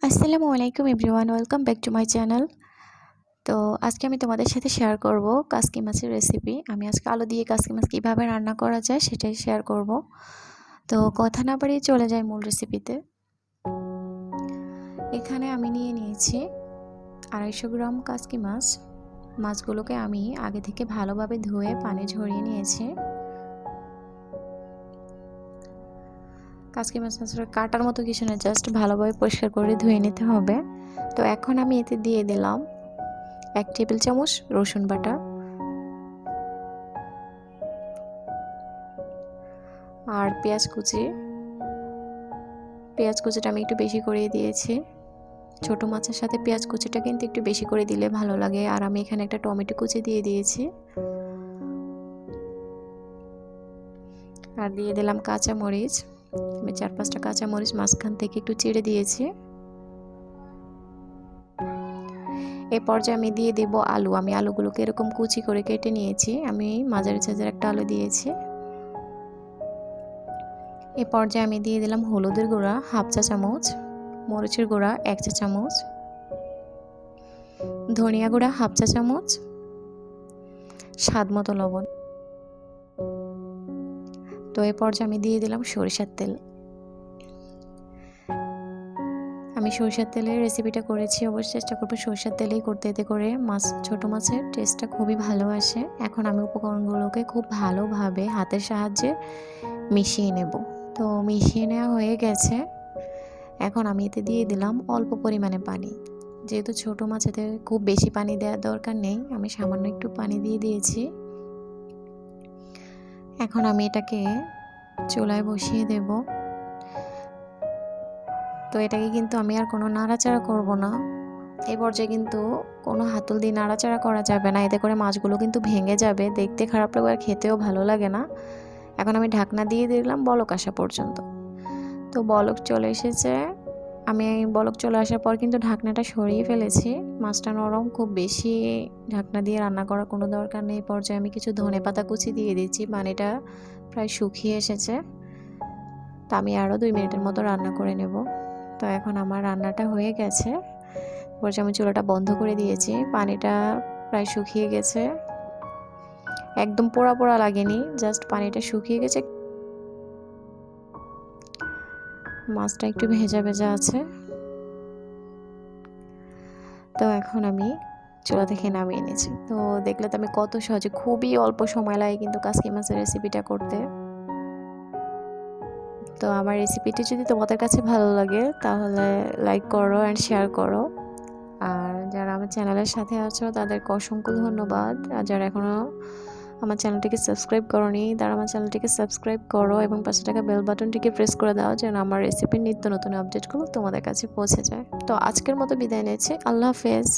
আসসালামু আলাইকুম everyone, welcome back to my channel. তো আজকে আমি তোমাদের সাথে শেয়ার করব কাসকি মাছের রেসিপি। আমি আজকে আলু দিয়ে কাসকি মাছ কীভাবে রান্না করা যায় সেটাই শেয়ার করব। তো কথা না বাড়িয়ে চলে যাই মূল রেসিপিতে। এখানে আমি নিয়ে নিয়েছি 250 গ্রাম কাসকি মাছ। মাছগুলোকে আমি আগে থেকে ভালোভাবে ধুয়ে পানি ঝরিয়ে নিয়েছি। কাসকি মাছ আসলে কাটার মতো কিছু না, জাস্ট ভালোভাবে পরিষ্কার করে ধুয়ে নিতে হবে। তো এখন আমি এতে দিয়ে দিলাম 1 টেবিল চামচ রসুন বাটা, আর পেঁয়াজ কুচিটা আমি একটু বেশি করে দিয়েছি। ছোট মাছের সাথে পেঁয়াজ কুচিটা কিন্তু একটু বেশি করে দিলে ভালো লাগে। আর আমি এখানে একটা টমেটো কুচি দিয়ে দিয়েছি, আর দিয়ে দিলাম কাঁচা মরিচ। আমি 4-5টা কাঁচা মরিচ মাঝখান থেকে একটু চিড়ে দিয়েছি। এই পর্যায়ে আমি দিয়ে দেব আলু। আমি আলুগুলোকে এরকম কুচি করে কেটে নিয়েছি। আমি মাঝারি সাইজের একটা আলু দিয়েছি। এই পর্যায়ে আমি দিয়ে দিলাম হলুদের গুঁড়া 1/2 চা চামচ, মরিচের গুঁড়া 1 চা চামচ, ধনিয়া গুঁড়া 1/2 চা চামচ, স্বাদ মতো লবণ। তো এই পর্যায়ে আমি দিয়ে দিলাম সরিষার তেল। আমি সরিষার তেলের রেসিপিটা করেছি, অবশ্যই চেষ্টা করবো সরিষার তেলেই করতে, এতে করে ছোট মাছের টেস্টটা খুবই ভালো আসে। এখন আমি উপকরণগুলোকে খুব ভালোভাবে হাতের সাহায্যে মিশিয়ে নেব। তো মিশিয়ে নেওয়া হয়ে গেছে। এখন আমি এতে দিয়ে দিলাম অল্প পরিমাণে পানি। যেহেতু ছোট মাছ, এতে খুব বেশি পানি দেওয়ার দরকার নেই, আমি সামান্য একটু পানি দিয়ে দিয়েছি। এখন আমি এটাকে চুলায় বসিয়ে দেব। তো এটাকে কিন্তু আমি আর কোনো নাড়াচাড়া করব না। এই পর্যায়ে কিন্তু কোনো হাতল দিয়ে নাড়াচাড়া করা যাবে না, এতে করে মাছগুলো কিন্তু ভেঙে যাবে, দেখতে খারাপ লাগবে আর খেতেও ভালো লাগে না। এখন আমি ঢাকনা দিয়ে দিলাম বলক আসা পর্যন্ত। তো বলক চলে এসেছে। আমি বলক চলে আসার পর কিন্তু ঢাকনাটা সরিয়ে ফেলেছি। মাছটা নরম, খুব বেশি ঢাকনা দিয়ে রান্না করার কোনো দরকার নেই। এই পর্যায়ে আমি কিছু ধনেপাতা কুচি দিয়ে দিচ্ছি। পানিটা প্রায় শুকিয়ে এসেছে। তো আমি আরও 2 মিনিটের মতো রান্না করে নেব। তো এখন আমার রান্নাটা হয়ে গেছে। পর্যায়ে আমি চুলাটা বন্ধ করে দিয়েছি। পানিটা প্রায় শুকিয়ে গেছে, একদম পোড়া পোড়া লাগেনি, জাস্ট পানিটা শুকিয়ে গেছে। মাছটা একটু ভেজা ভেজা আছে। তো এখন আমি চুলা থেকে নামিয়ে নিয়েছি। তো দেখলে তো আমি কত সহজে, খুবই অল্প সময় লাগে কিন্তু কাসকি মাছের রেসিপিটা করতে। তো আমার রেসিপিটি যদি তোমাদের কাছে ভালো লাগে তাহলে লাইক করো অ্যান্ড শেয়ার করো। আর যারা আমার চ্যানেলের সাথে আছো তাদেরকে অসংখ্য ধন্যবাদ। আর যারা এখনও আমার চ্যানেলটিকে সাবস্ক্রাইব করোনি তারা আমার চ্যানেলটিকে সাবস্ক্রাইব করো এবং পাশে থাকা বেল বাটনটিকে প্রেস করে দাও যেন আমার রেসিপির নিত্য নতুন আপডেটগুলো তোমাদের কাছে পৌঁছে যায়। তো আজকের মতো বিদায় নিচ্ছি। আল্লাহ হাফেজ।